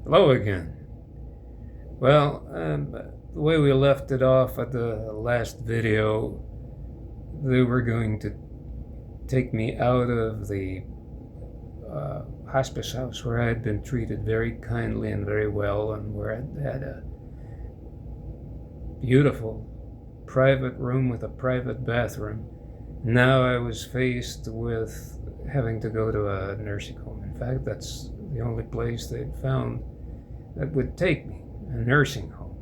Hello again. Well, the way we left it off at the last video, they were going to take me out of the hospice house where I had been treated very kindly and very well, and where I had a beautiful private room with a private bathroom. Now I was faced with having to go to a nursing home. In fact, that's the only place they'd found that would take me, a nursing home,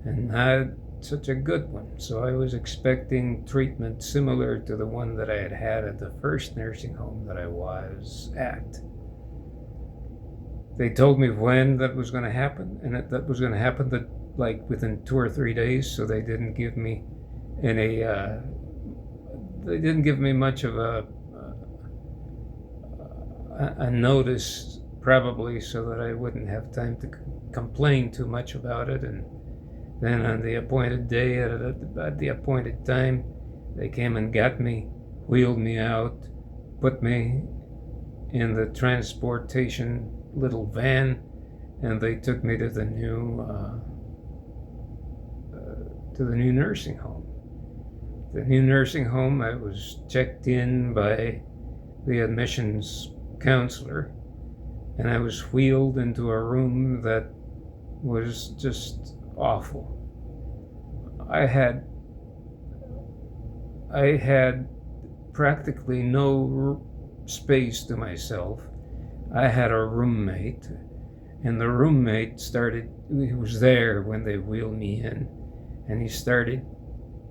and not such a good one. So I was expecting treatment similar to the one that I had had at the first nursing home that I was at. They told me when that was going to happen, and that was going to happen like within 2 or 3 days. So they didn't give me any. They didn't give me much of a notice, probably so that I wouldn't have time to complain too much about it. And then on the appointed day, at the appointed time, they came and got me, wheeled me out, put me in the transportation little van, and they took me to the new nursing home. The new nursing home, I was checked in by the admissions counselor, and I was wheeled into a room that was just awful. I had practically no space to myself. I had a roommate, and the roommate he was there when they wheeled me in, and he started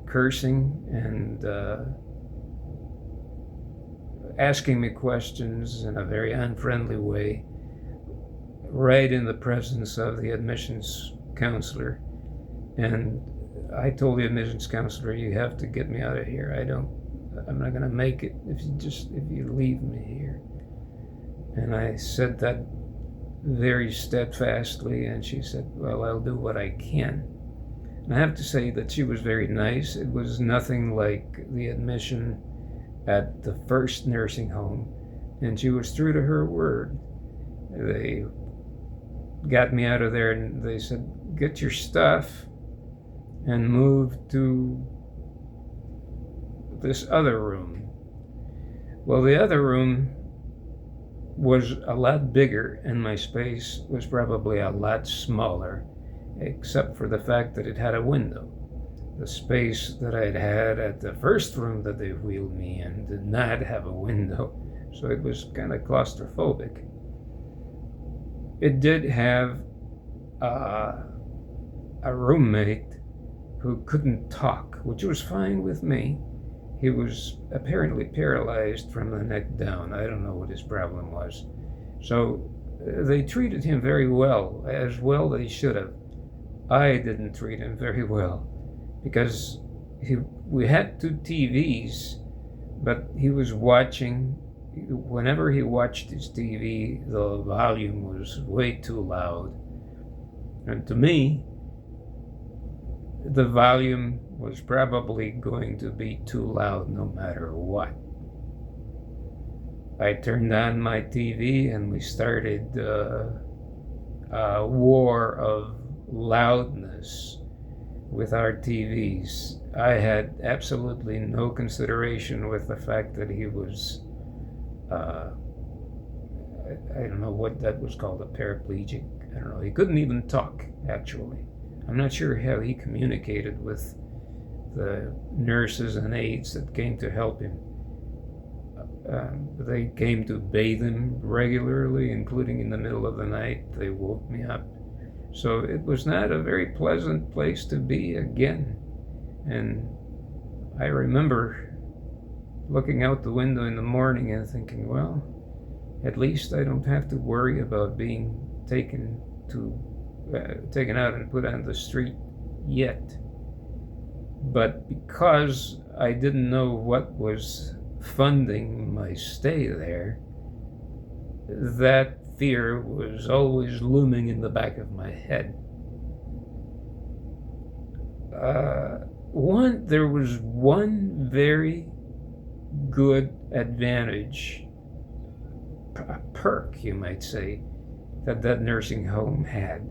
cursing and asking me questions in a very unfriendly way, right in the presence of the admissions counselor. And I told the admissions counselor, "You have to get me out of here. I'm not going to make it if you leave me here." And I said that very steadfastly, and she said, "Well, I'll do what I can." And I have to say that she was very nice. It was nothing like the admission at the first nursing home, and she was true to her word. They got me out of there, and they said, "Get your stuff and move to this other room." Well, the other room was a lot bigger, and my space was probably a lot smaller, except for the fact that it had a window. The space that I'd had at the first room that they wheeled me in did not have a window, so it was kind of claustrophobic. It did have a roommate who couldn't talk, which was fine with me. He was apparently paralyzed from the neck down. I don't know what his problem was. So they treated him very well, as well they should have. I didn't treat him very well, because we had 2 TVs, but he was watching. Whenever he watched his TV, the volume was way too loud. And to me, the volume was probably going to be too loud no matter what. I turned on my TV, and we started a war of loudness with our TVs. I had absolutely no consideration with the fact that he was, I don't know what that was called, a paraplegic. I don't know. He couldn't even talk, actually. I'm not sure how he communicated with the nurses and aides that came to help him. They came to bathe him regularly, including in the middle of the night. They woke me up. So it was not a very pleasant place to be again. And I remember looking out the window in the morning and thinking, well, at least I don't have to worry about being taken out and put on the street yet. But because I didn't know what was funding my stay there, that fear was always looming in the back of my head. There was one very good advantage, a perk, you might say, that that nursing home had.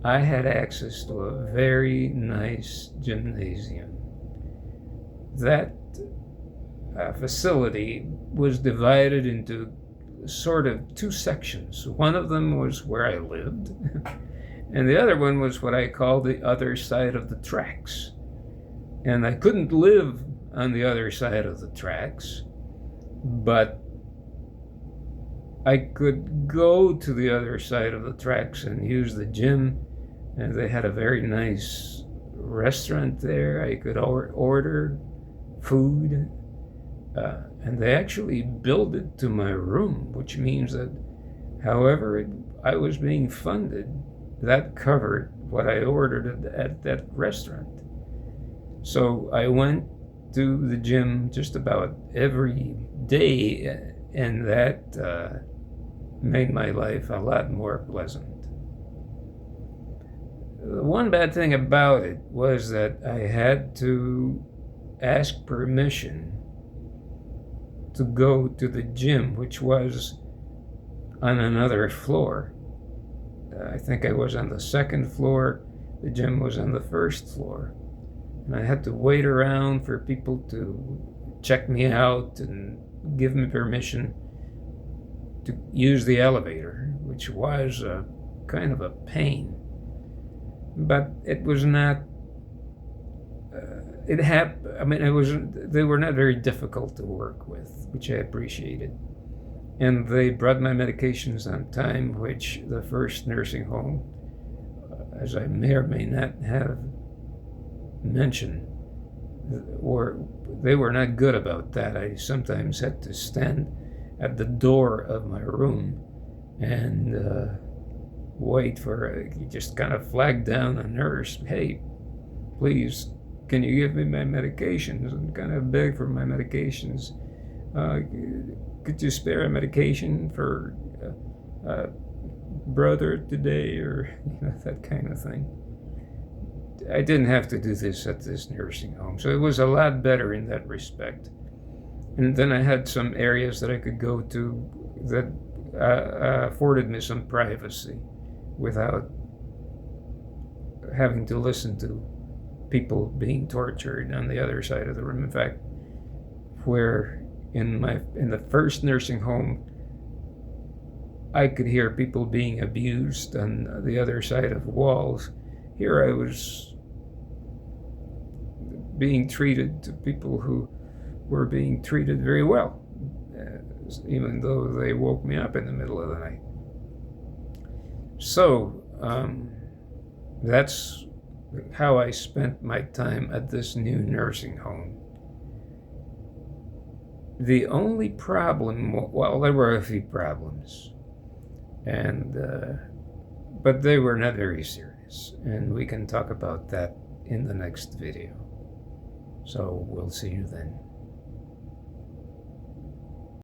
I had access to a very nice gymnasium. That facility was divided into sort of two sections. One of them was where I lived, and the other one was what I call the other side of the tracks. And I couldn't live on the other side of the tracks, but I could go to the other side of the tracks and use the gym, and they had a very nice restaurant there. I could order food, and they actually billed it to my room, which means that however I was being funded, that covered what I ordered at that restaurant. So I went to the gym just about every day, and that made my life a lot more pleasant. The one bad thing about it was that I had to ask permission to go to the gym, which was on another floor. I think I was on the second floor, the gym was on the first floor. And I had to wait around for people to check me out and give me permission to use the elevator, which was kind of a pain. But it was not, they were not very difficult to work with, which I appreciated. And they brought my medications on time, which the first nursing home, as I may or may not have mentioned, they were not good about that. I sometimes had to stand at the door of my room and wait for just kind of flag down a nurse. Hey, please, can you give me my medications? And kind of beg for my medications. Could you spare a medication for brother today, or that kind of thing. I didn't have to do this at this nursing home, so it was a lot better in that respect. And then I had some areas that I could go to that afforded me some privacy without having to listen to people being tortured on the other side of the room. In fact, where in the first nursing home, I could hear people being abused on the other side of walls. Here I was being treated to people who were being treated very well, even though they woke me up in the middle of the night. So that's how I spent my time at this new nursing home. The only problem, well, there were a few problems, but they were not very serious, and we can talk about that in the next video. So we'll see you then.